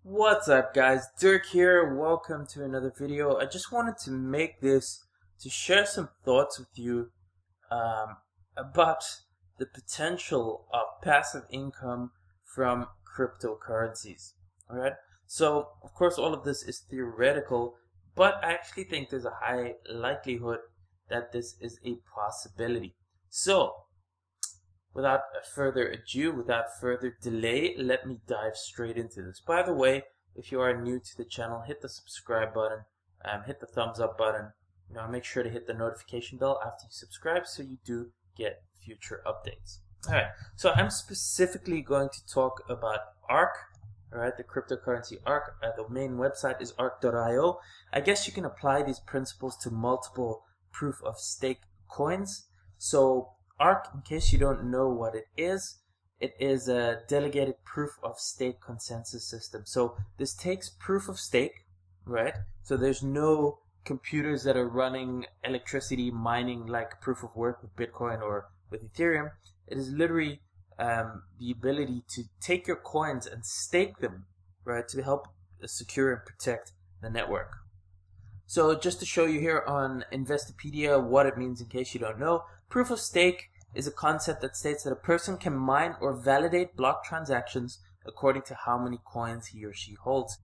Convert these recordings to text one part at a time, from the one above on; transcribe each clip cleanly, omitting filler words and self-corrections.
What's up guys, Dirk here, welcome to another video. I just wanted to make this to share some thoughts with you about the potential of passive income from cryptocurrencies. Alright, so of course all of this is theoretical, but I actually think there's a high likelihood that this is a possibility. So without further ado, without further delay, let me dive straight into this. By the way, if you are new to the channel, hit the subscribe button, hit the thumbs up button. Make sure to hit the notification bell after you subscribe so you do get future updates. Alright, so I'm specifically going to talk about ARK, alright, the cryptocurrency ARK. The main website is ARK.io. I guess you can apply these principles to multiple proof of stake coins. So ARK, in case you don't know what it is a delegated proof of stake consensus system. So this takes proof of stake, right? So there's no computers that are running electricity mining like proof of work with Bitcoin or with Ethereum. It is literally the ability to take your coins and stake them, right, to help secure and protect the network. So just to show you here on Investopedia what it means in case you don't know, proof of stake is a concept that states that a person can mine or validate block transactions according to how many coins he or she holds.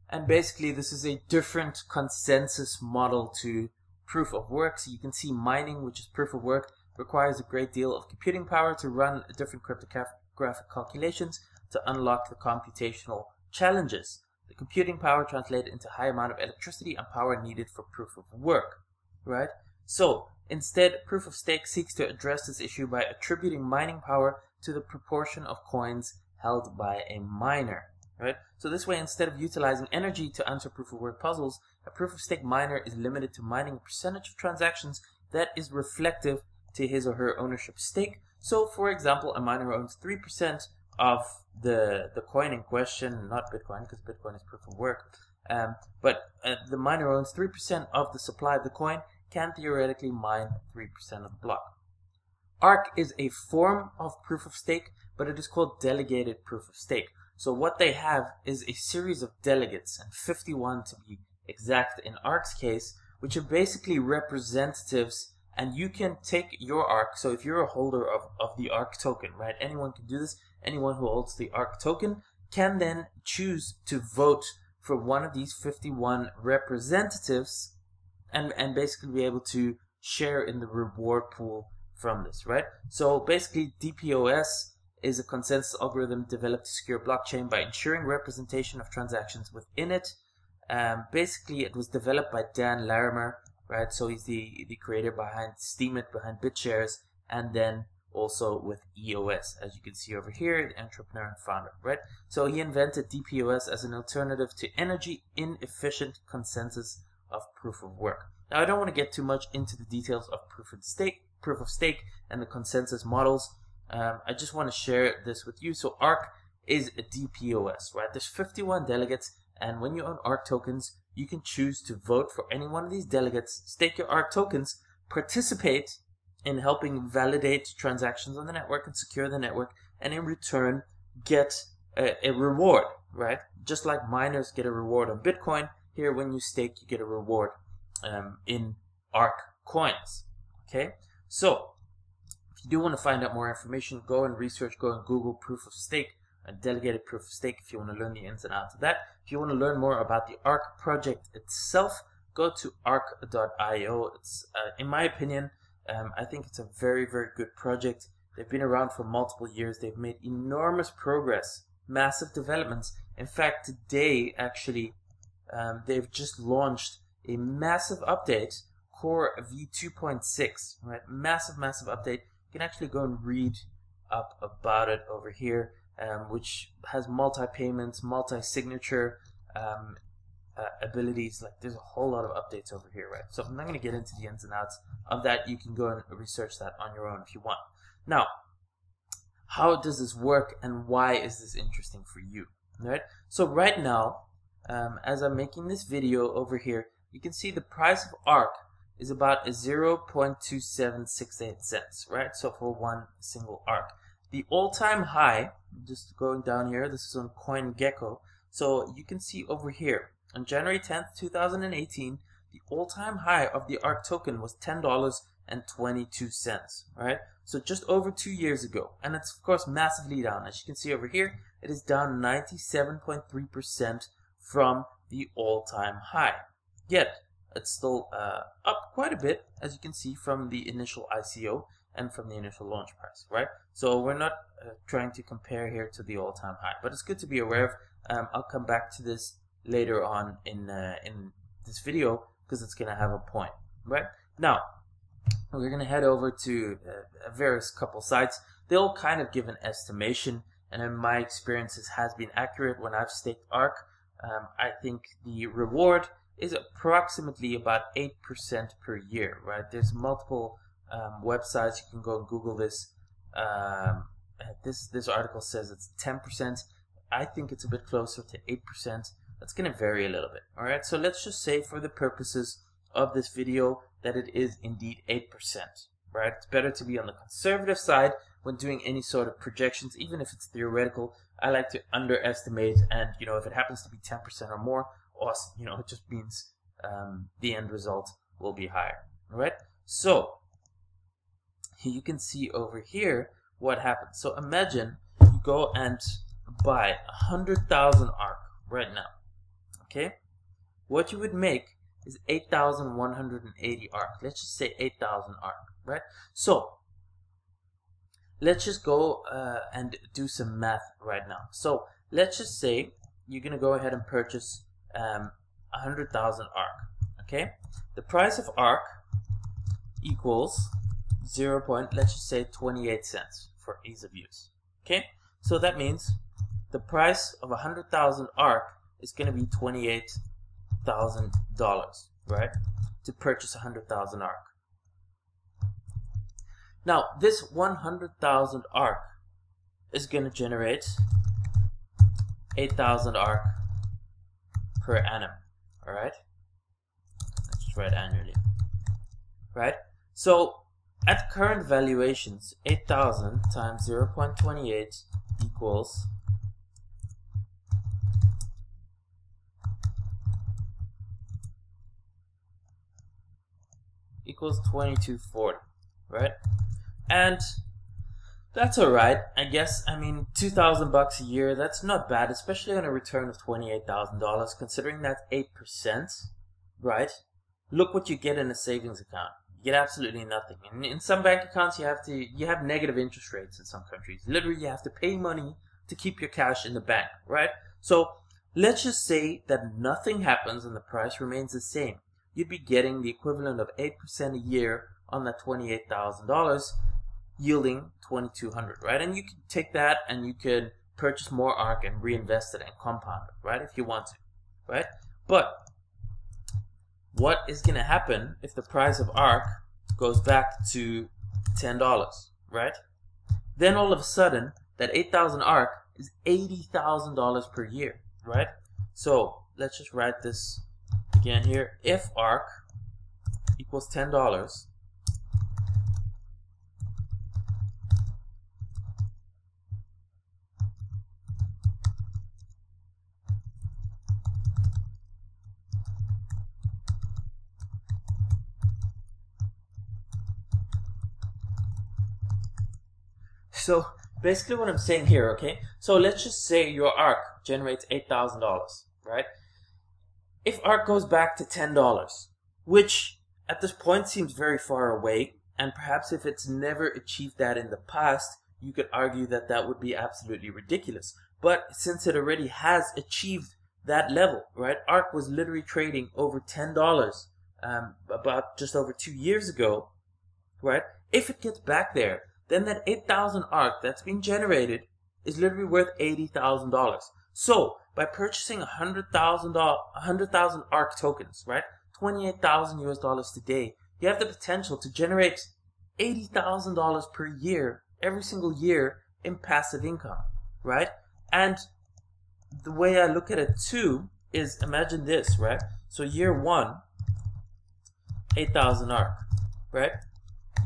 And basically this is a different consensus model to proof of work. So you can see mining, which is proof of work, requires a great deal of computing power to run different cryptographic calculations to unlock the computational challenges. The computing power translated into high amount of electricity and power needed for proof of work, right? So instead, proof of stake seeks to address this issue by attributing mining power to the proportion of coins held by a miner, right? So this way, instead of utilizing energy to answer proof of work puzzles, a proof of stake miner is limited to mining a percentage of transactions that is reflective to his or her ownership stake. So for example, a miner owns 3% of the coin in question, not Bitcoin, because Bitcoin is proof of work, but the miner owns 3% of the supply of the coin, can theoretically mine 3% of the block. ARK is a form of proof of stake, but it is called delegated proof of stake. So what they have is a series of delegates, and 51 to be exact in ARK's case, which are basically representatives, and you can take your ARK, so if you're a holder of the ARK token, right, anyone can do this, anyone who holds the ARK token can then choose to vote for one of these 51 representatives and basically be able to share in the reward pool from this, right? So basically DPoS is a consensus algorithm developed to secure blockchain by ensuring representation of transactions within it. Basically it was developed by Dan Larimer, right? So he's the creator behind Steemit, behind BitShares, and then also with EOS, as you can see over here, the entrepreneur and founder, right? So he invented DPoS as an alternative to energy inefficient consensus of proof of work. Now I don't want to get too much into the details of proof of stake and the consensus models. I just want to share this with you. So ARK is a DPoS, right? There's 51 delegates, and when you own ARK tokens, you can choose to vote for any one of these delegates, stake your ARK tokens, participate in helping validate transactions on the network and secure the network, and in return get a reward, right? Just like miners get a reward on Bitcoin, here when you stake you get a reward in ARK coins. Okay, so if you do want to find out more information, go and research, go and Google proof of stake and delegated proof of stake if you want to learn the ins and outs of that. If you want to learn more about the ARK project itself, go to ARK.io. It's in my opinion, I think it's a very, very good project. They've been around for multiple years. They've made enormous progress, massive developments. In fact, today actually they've just launched a massive update, Core v2.6, right? Massive update. You can actually go and read up about it over here, which has multi-payments, multi-signature abilities. Like there's a whole lot of updates over here, right? So I'm not going to get into the ins and outs of that. You can go and research that on your own if you want. Now, how does this work and why is this interesting for you, right? So right now, as I'm making this video over here, you can see the price of ARK is about 0.2768 cents, right? So for one single ARK. The all-time high, just going down here, this is on CoinGecko. So you can see over here on January 10th, 2018, the all-time high of the ARK token was $10.22, right? So just over 2 years ago. And it's of course massively down. As you can see over here, it is down 97.3% from the all-time high. Yet, it's still up quite a bit, as you can see from the initial ICO and from the initial launch price, right? So we're not trying to compare here to the all-time high, but it's good to be aware of. I'll come back to this later on in this video because it's going to have a point, right? Now, we're going to head over to various couple sites. They all kind of give an estimation, and in my experience, this has been accurate when I've staked ARK. I think the reward is approximately about 8% per year, right? There's multiple websites. You can go and Google this. This article says it's 10%. I think it's a bit closer to 8%. That's going to vary a little bit, all right? So let's just say for the purposes of this video that it is indeed 8%, right? It's better to be on the conservative side when doing any sort of projections, even if it's theoretical. I like to underestimate, and you know, if it happens to be 10% or more, awesome. You know, it just means the end result will be higher, all right? So you can see over here what happens. So imagine you go and buy 100,000 ARK right now, okay? What you would make is 8,180 ARK. Let's just say 8,000 ARK, right? So let's just go and do some math right now. So let's just say you're gonna go ahead and purchase 100,000 ARK, okay? The price of ARK equals let's just say 28 cents for ease of use, okay? So that means the price of 100,000 ARK is going to be $28,000, right? To purchase 100,000 ARK. Now, this 100,000 ARK is going to generate 8,000 ARK per annum, all right? Let's just write annually, right? So at current valuations, 8,000 times 0.28 equals $22.40, right? And that's all right, I guess. I mean, $2,000 a year, that's not bad, especially on a return of $28,000, considering that's 8%, right? Look what you get in a savings account. You get absolutely nothing. And in some bank accounts, you have negative interest rates in some countries. Literally, you have to pay money to keep your cash in the bank, right? So let's just say that nothing happens and the price remains the same. You'd be getting the equivalent of 8% a year on that $28,000, yielding $2,200, right? And you can take that and you could purchase more ARK and reinvest it and compound it, right? If you want to, right? But what is going to happen if the price of ARK goes back to $10, right? Then all of a sudden, that 8,000 ARK is $80,000 per year, right? So let's just write this again here. If ARK equals $10, so basically what I'm saying here, okay? So let's just say your ARK generates $8,000, right? If ARK goes back to $10, which at this point seems very far away, and perhaps if it's never achieved that in the past, you could argue that that would be absolutely ridiculous. But since it already has achieved that level, right? ARK was literally trading over $10 about just over 2 years ago, right? If it gets back there, then that 8,000 ARK that's being generated is literally worth $80,000. So by purchasing 100,000 ARK tokens, right, $28,000 US today, you have the potential to generate $80,000 per year, every single year, in passive income, right? And the way I look at it too is, imagine this, right? So year one, 8,000 ARK, right?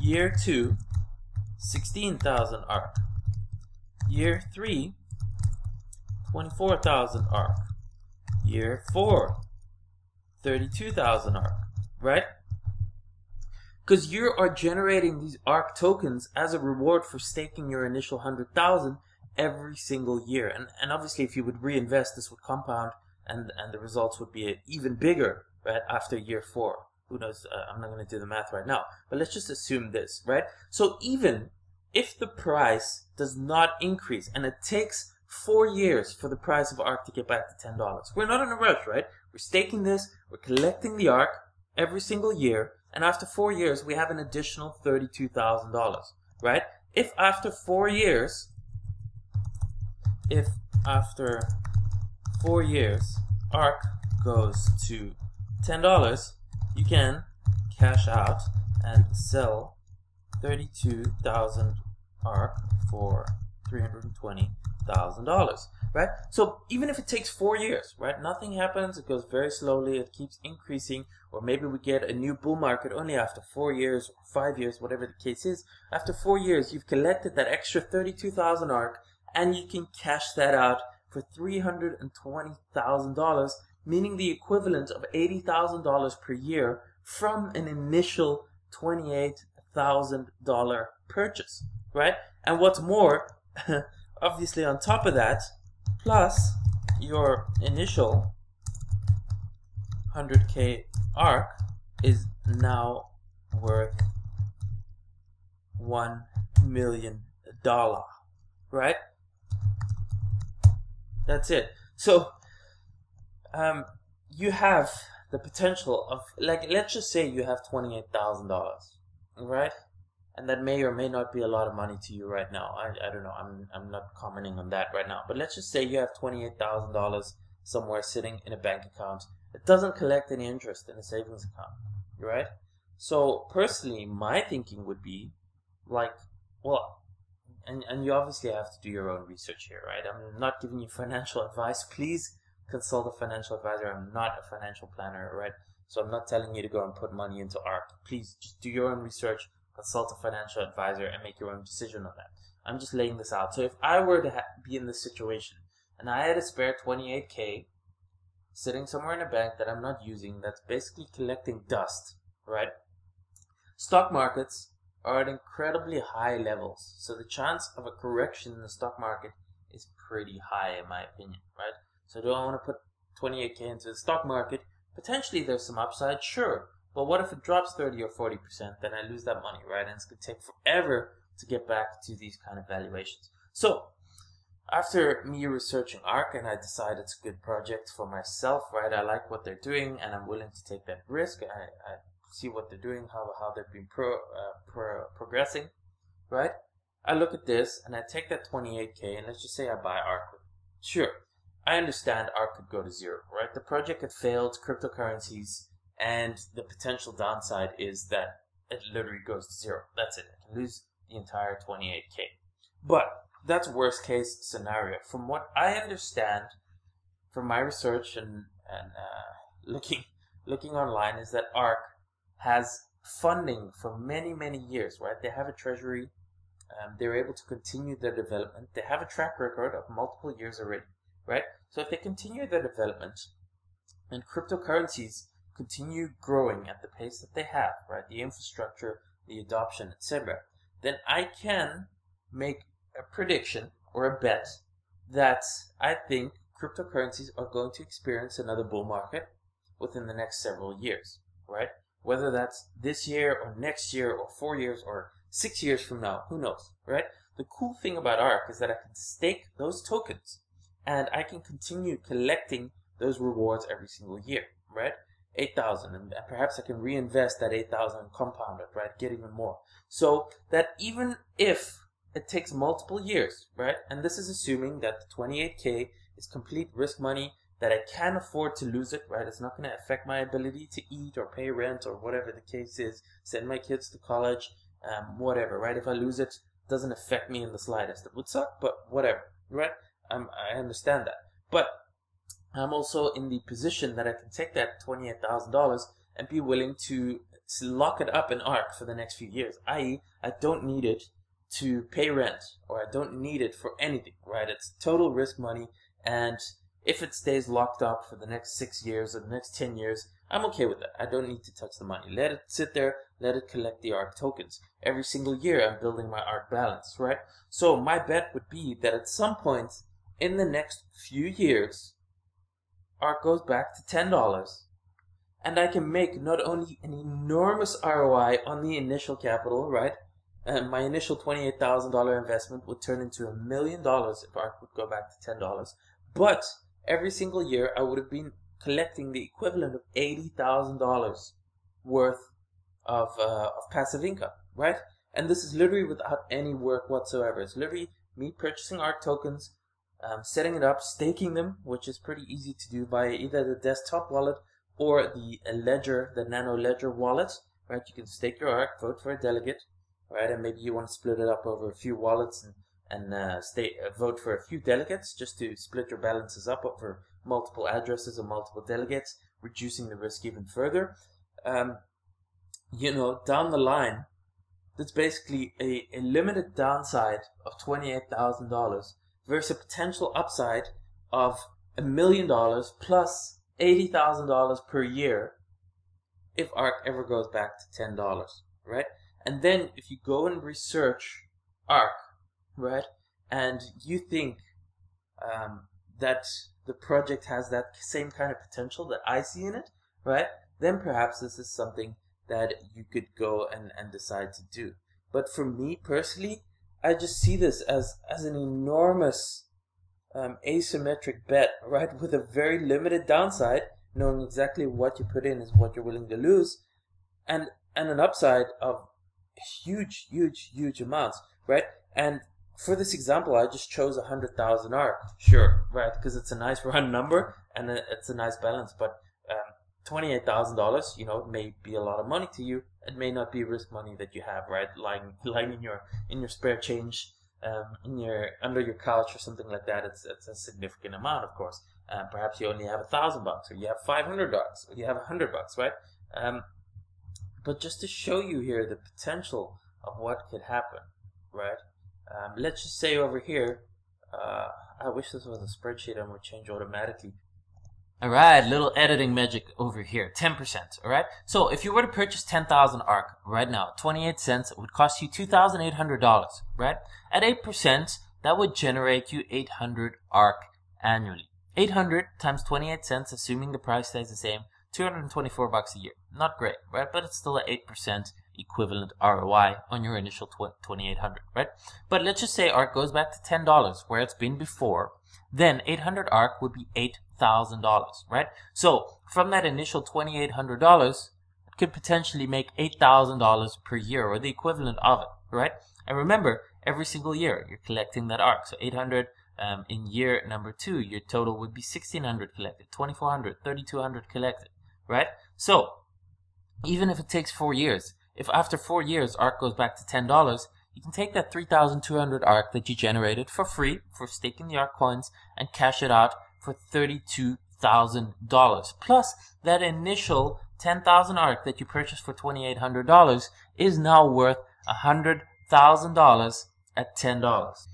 Year two, 16,000 ARK. Year 3, 24,000 ARK. Year 4, 32,000 ARK, right? Because you are generating these ARK tokens as a reward for staking your initial 100,000 every single year. And obviously if you would reinvest, this would compound and the results would be even bigger, right, after year 4. Who knows? I'm not going to do the math right now, but let's just assume this, right? So even if the price does not increase, and it takes 4 years for the price of ARK to get back to $10, we're not in a rush, right? We're staking this, we're collecting the ARK every single year, and after 4 years, we have an additional $32,000, right? If after 4 years, ARK goes to $10, you can cash out and sell 32,000 ARK for $320,000, right? So even if it takes 4 years, right, nothing happens, it goes very slowly, it keeps increasing, or maybe we get a new bull market only after 4 years or 5 years, whatever the case is. After 4 years, you've collected that extra 32,000 ARK, and you can cash that out for $320,000, meaning the equivalent of $80,000 per year from an initial $28,000 purchase, right? And what's more, obviously on top of that, plus your initial 100K ARK is now worth $1 million, right? That's it. So you have the potential of, like, let's just say you have $28,000, right? And that may or may not be a lot of money to you right now. I don't know. I'm not commenting on that right now. But let's just say you have $28,000 somewhere sitting in a bank account. It doesn't collect any interest in a savings account, right? So personally, my thinking would be like, well, and you obviously have to do your own research here, right? I'm not giving you financial advice. Please consult a financial advisor. I'm not a financial planner, right? So I'm not telling you to go and put money into ARK. Please just do your own research, consult a financial advisor, and make your own decision on that. I'm just laying this out. So if I were to be in this situation and I had a spare 28K sitting somewhere in a bank that I'm not using, that's basically collecting dust, right? Stock markets are at incredibly high levels, so the chance of a correction in the stock market is pretty high in my opinion, right? So do I want to put 28K into the stock market? Potentially there's some upside, sure. But what if it drops 30 or 40%? Then I lose that money, right? And it's going to take forever to get back to these kind of valuations. So after me researching ARK, and I decide it's a good project for myself, right? I like what they're doing and I'm willing to take that risk. I see what they're doing, how they've been progressing, right? I look at this and I take that 28K and let's just say I buy ARK. Sure, I understand ARK could go to zero, right? The project had failed, cryptocurrencies, and the potential downside is that it literally goes to zero. That's it. I can lose the entire 28K. But that's worst case scenario. From what I understand from my research and looking online, is that ARK has funding for many years, right? They have a treasury. They're able to continue their development. They have a track record of multiple years already, right? So if they continue their development and cryptocurrencies continue growing at the pace that they have, right, the infrastructure, the adoption, etc., then I can make a prediction or a bet that I think cryptocurrencies are going to experience another bull market within the next several years, right? Whether that's this year or next year or 4 years or 6 years from now, who knows, right? The cool thing about ARK is that I can stake those tokens and I can continue collecting those rewards every single year, right? 8,000, and perhaps I can reinvest that 8,000 and compound it, right? Get even more. So that even if it takes multiple years, right? And this is assuming that the 28K is complete risk money, that I can afford to lose it, right? It's not going to affect my ability to eat or pay rent or whatever the case is, send my kids to college, whatever, right? If I lose it, it doesn't affect me in the slightest. It would suck, but whatever, right? I understand that. But I'm also in the position that I can take that $28,000 and be willing to lock it up in ARK for the next few years, i.e. I don't need it to pay rent, or I don't need it for anything, right? It's total risk money, and if it stays locked up for the next 6 years or the next 10 years, I'm okay with that. I don't need to touch the money. Let it sit there, let it collect the ARK tokens. Every single year I'm building my ARK balance, right? So my bet would be that at some point in the next few years, ARK goes back to $10, and I can make not only an enormous ROI on the initial capital, right? And my initial $28,000 investment would turn into $1 million if ARK would go back to $10. But every single year I would have been collecting the equivalent of $80,000 worth of passive income, right? And this is literally without any work whatsoever. It's literally me purchasing ARK tokens, setting it up, staking them, which is pretty easy to do via either the desktop wallet or the Ledger, the Nano Ledger wallet, right? You can stake your ARK, vote for a delegate, right? And maybe you want to split it up over a few wallets and vote for a few delegates just to split your balances up over multiple addresses or multiple delegates, reducing the risk even further. You know, down the line, that's basically a limited downside of $28,000 versus a potential upside of $1 million plus $80,000 per year if ARK ever goes back to $10, right? And then if you go and research ARK, right, and you think that the project has that same kind of potential that I see in it, right, then perhaps this is something that you could go and decide to do. But for me personally, I just see this as an enormous asymmetric bet, right, with a very limited downside, knowing exactly what you put in is what you're willing to lose, and an upside of huge amounts, right? And for this example, I just chose 100,000 ARK, sure, right, because it's a nice round number and it's a nice balance. But $28,000, you know, may be a lot of money to you. It may not be risk money that you have, right, lying in your spare change, under your couch or something like that. It's a significant amount, of course. Perhaps you only have $1,000, or you have $500, or you have $100, right? But just to show you here the potential of what could happen, right? Let's just say over here, I wish this was a spreadsheet and would change automatically. Alright, little editing magic over here, 10%, alright? So if you were to purchase 10,000 ARK right now, 28 cents, it would cost you $2,800, right? At 8%, that would generate you 800 ARK annually. 800 times 28 cents, assuming the price stays the same, $224 a year. Not great, right? But it's still an 8% equivalent ROI on your initial 2,800, right? But let's just say ARK goes back to $10, where it's been before. Then 800 ARK would be $8,000, right? So from that initial $2,800, it could potentially make $8,000 per year, or the equivalent of it, right? And remember, every single year you're collecting that ARK. So 800 in year number 2, your total would be 1,600 collected, 2,400, 3,200 collected, right? So even if it takes 4 years, if after 4 years ARK goes back to $10, you can take that 3,200 ARK that you generated for free for staking the ARK coins and cash it out for $32,000. Plus, that initial 10,000 ARK that you purchased for $2,800 is now worth $100,000 at $10.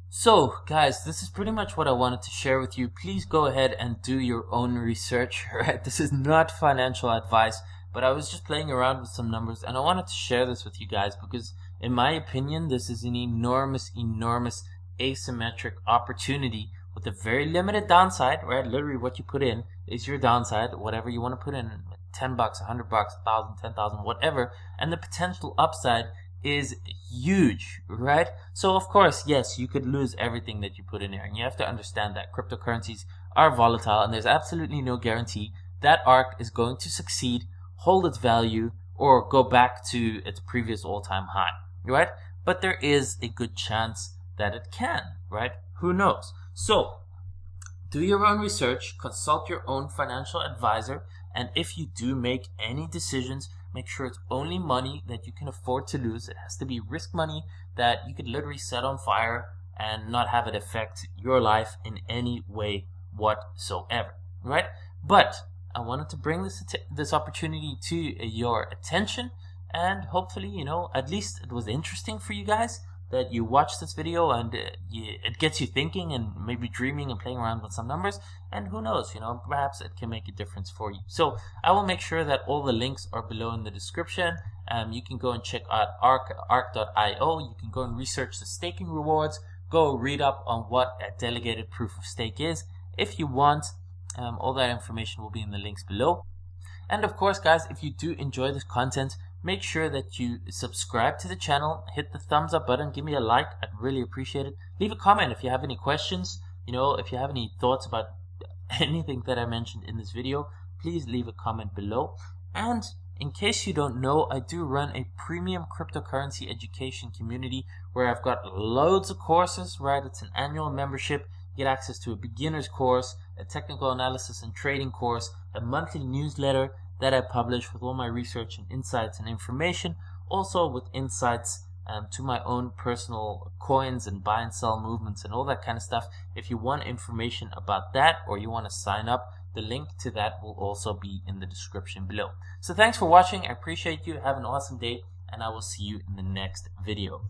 So, guys, this is pretty much what I wanted to share with you. Please go ahead and do your own research, right? This is not financial advice, but I was just playing around with some numbers, and I wanted to share this with you guys because, in my opinion, this is an enormous asymmetric opportunity with a very limited downside, right? Literally what you put in is your downside, whatever you want to put in, $10, $100, 1,000, 10,000, whatever, and the potential upside is huge, right? So of course, yes, you could lose everything that you put in there, and you have to understand that cryptocurrencies are volatile, and there's absolutely no guarantee that ARK is going to succeed, hold its value, or go back to its previous all-time high, right? But there is a good chance that it can, right? Who knows? So, do your own research, consult your own financial advisor, and if you do make any decisions, make sure it's only money that you can afford to lose. It has to be risk money that you could literally set on fire and not have it affect your life in any way whatsoever, right? But I wanted to bring this opportunity to your attention, and hopefully, you know, at least it was interesting for you guys. that you watch this video and it gets you thinking and maybe dreaming and playing around with some numbers, and who knows, perhaps it can make a difference for you. So I will make sure that all the links are below in the description. You can go and check out ARK.io. You can go and research the staking rewards, go read up on what a delegated proof of stake is if you want. All that information will be in the links below. And of course, guys, if you do enjoy this content, make sure that you subscribe to the channel, hit the thumbs up button, give me a like. I'd really appreciate it. Leave a comment if you have any questions, if you have any thoughts about anything that I mentioned in this video, please leave a comment below. And in case you don't know, I do run a premium cryptocurrency education community where I've got loads of courses, right? It's an annual membership. You get access to a beginner's course, a technical analysis and trading course, a monthly newsletter that I publish with all my research and insights and information, also with insights to my own personal coins and buy and sell movements and all that kind of stuff. If you want information about that or you want to sign up, the link to that will also be in the description below. So thanks for watching. I appreciate you. Have an awesome day, and I will see you in the next video.